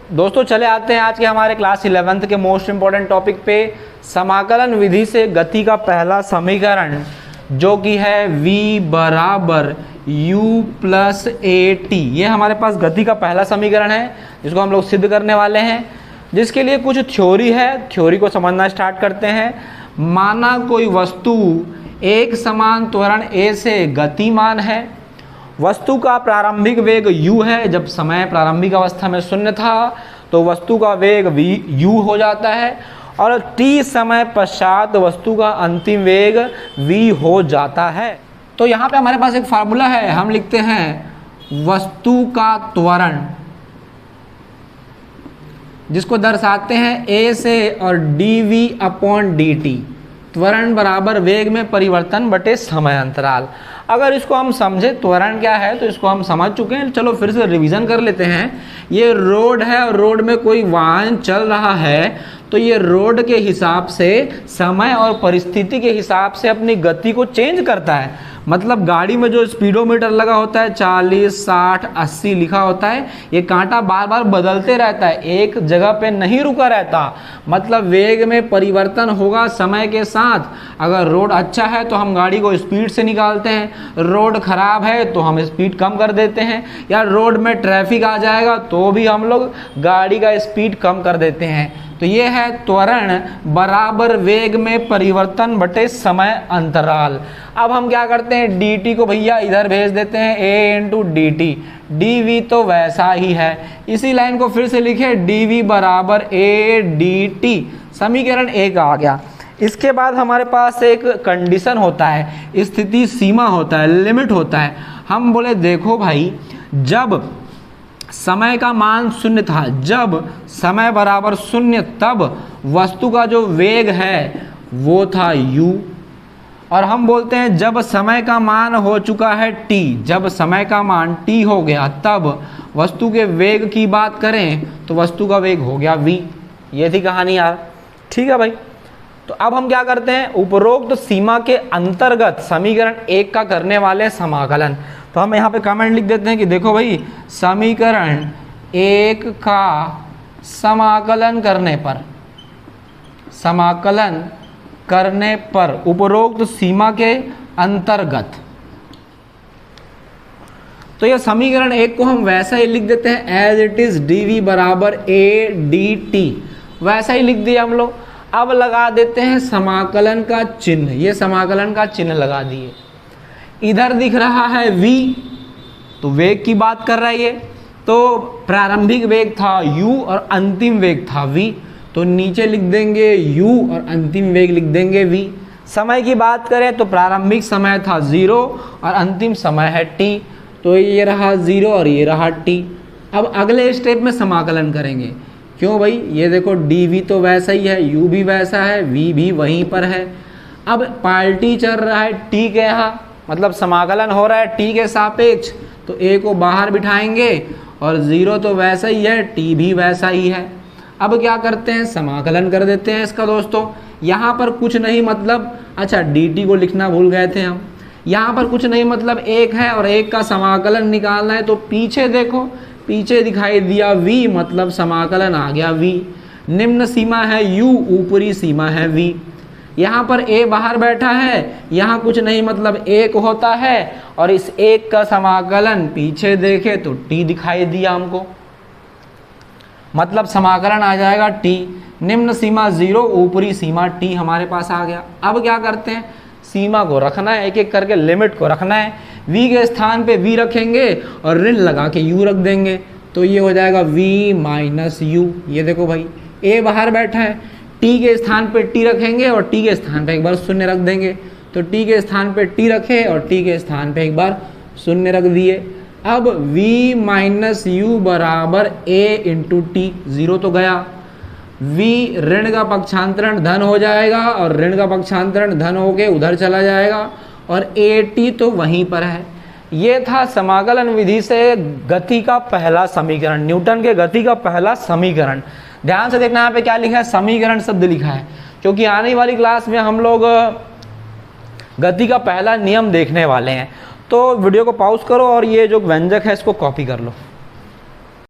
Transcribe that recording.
दोस्तों चले आते हैं आज के हमारे क्लास 11th के मोस्ट इंपॉर्टेंट टॉपिक पे, समाकलन विधि से गति का पहला समीकरण जो कि है v बराबर u प्लस ए टी। ये हमारे पास गति का पहला समीकरण है जिसको हम लोग सिद्ध करने वाले हैं, जिसके लिए कुछ थ्योरी है। थ्योरी को समझना स्टार्ट करते हैं। माना कोई वस्तु एक समान त्वरण a से गतिमान है, वस्तु का प्रारंभिक वेग u है। जब समय प्रारंभिक अवस्था में शून्य था तो वस्तु का वेग u हो जाता है और t समय पश्चात वस्तु का अंतिम वेग v हो जाता है। तो यहाँ पे हमारे पास एक फार्मूला है, हम लिखते हैं वस्तु का त्वरण, जिसको दर्शाते हैं a से और dv अपॉन dt। त्वरण बराबर वेग में परिवर्तन बटे समय अंतराल। अगर इसको हम समझे त्वरण क्या है तो इसको हम समझ चुके हैं, चलो फिर से रिवीजन कर लेते हैं। ये रोड है और रोड में कोई वाहन चल रहा है तो ये रोड के हिसाब से समय और परिस्थिति के हिसाब से अपनी गति को चेंज करता है। मतलब गाड़ी में जो स्पीडोमीटर लगा होता है 40, 60, 80 लिखा होता है, ये कांटा बार बार बदलते रहता है, एक जगह पे नहीं रुका रहता। मतलब वेग में परिवर्तन होगा समय के साथ। अगर रोड अच्छा है तो हम गाड़ी को स्पीड से निकालते हैं, रोड खराब है तो हम स्पीड कम कर देते हैं, या रोड में ट्रैफिक आ जाएगा तो भी हम लोग गाड़ी का स्पीड कम कर देते हैं। तो ये है त्वरण बराबर वेग में परिवर्तन बटे समय अंतराल। अब हम क्या करते हैं, dt को भैया इधर भेज देते हैं a into D T, dv तो वैसा ही है। इसी लाइन को फिर से लिखे dv बराबर a dt, समीकरण 1 आ गया। इसके बाद हमारे पास एक कंडीशन होता है, स्थिति सीमा होता है, लिमिट होता है। हम बोले देखो भाई, जब समय का मान शून्य था, जब समय बराबर शून्य, तब वस्तु का जो वेग है वो था u। और हम बोलते हैं जब समय का मान हो चुका है t, जब समय का मान t हो गया तब वस्तु के वेग की बात करें तो वस्तु का वेग हो गया v। ये थी कहानी यार, ठीक है भाई। तो अब हम क्या करते हैं, उपरोक्त सीमा के अंतर्गत समीकरण 1 का करने वाले समाकलन। तो हम यहाँ पे कमेंट लिख देते हैं कि देखो भाई, समीकरण 1 का समाकलन करने पर उपरोक्त सीमा के अंतर्गत। तो यह समीकरण 1 को हम वैसा ही लिख देते हैं एज इट इज dv बराबर a dt, वैसा ही लिख दिया हम लोग। अब लगा देते हैं समाकलन का चिन्ह, ये समाकलन का चिन्ह लगा दिए। इधर दिख रहा है v, तो वेग की बात कर रहा है ये, तो प्रारंभिक वेग था u और अंतिम वेग था v, तो नीचे लिख देंगे u और अंतिम वेग लिख देंगे v। समय की बात करें तो प्रारंभिक समय था 0 और अंतिम समय है t, तो ये रहा 0 और ये रहा t। अब अगले स्टेप में समाकलन करेंगे। क्यों भाई, ये देखो dv तो वैसा ही है, u भी वैसा है, v भी वहीं पर है। अब पार्टी चल रहा है t के यहाँ, मतलब समाकलन हो रहा है t के सापेक्ष, तो a को बाहर बिठाएंगे और 0 तो वैसा ही है, t भी वैसा ही है। अब क्या करते हैं, समाकलन कर देते हैं इसका। दोस्तों यहाँ पर कुछ नहीं, मतलब अच्छा dt को लिखना भूल गए थे हम। यहाँ पर कुछ नहीं, मतलब 1 है और 1 का समाकलन निकालना है, तो पीछे देखो, पीछे दिखाई दिया v, मतलब समाकलन आ गया v। निम्न सीमा है u, ऊपरी सीमा है v। यहाँ पर a बाहर बैठा है, यहाँ कुछ नहीं, मतलब 1 होता है, और इस 1 का समाकलन पीछे देखे तो t दिखाई दिया हमको, मतलब समाकलन आ जाएगा t। निम्न सीमा 0, ऊपरी सीमा t हमारे पास आ गया। अब क्या करते हैं, सीमा को रखना है, एक एक करके लिमिट को रखना है। v के स्थान पे v रखेंगे और ऋण लगा के u रख देंगे, तो ये हो जाएगा v माइनस u। ये देखो भाई, a बाहर बैठा है, t के स्थान पे t रखेंगे और t के स्थान पे एक बार शून्य रख देंगे, तो t के स्थान पे t रखे और t के स्थान पे एक बार शून्य रख दिए। अब v माइनस u बराबर a इंटू टी, 0 तो गया, v ऋण का पक्षांतरण धन हो जाएगा और ऋण का पक्षांतरण धन हो के उधर चला जाएगा, और a t तो वहीं पर है। ये था समाकलन विधि से गति का पहला समीकरण, न्यूटन के गति का पहला समीकरण। ध्यान से देखना यहाँ पे क्या लिखा है, समीकरण शब्द लिखा है, क्योंकि आने वाली क्लास में हम लोग गति का पहला नियम देखने वाले हैं। तो वीडियो को पॉज करो और ये जो व्यंजक है इसको कॉपी कर लो।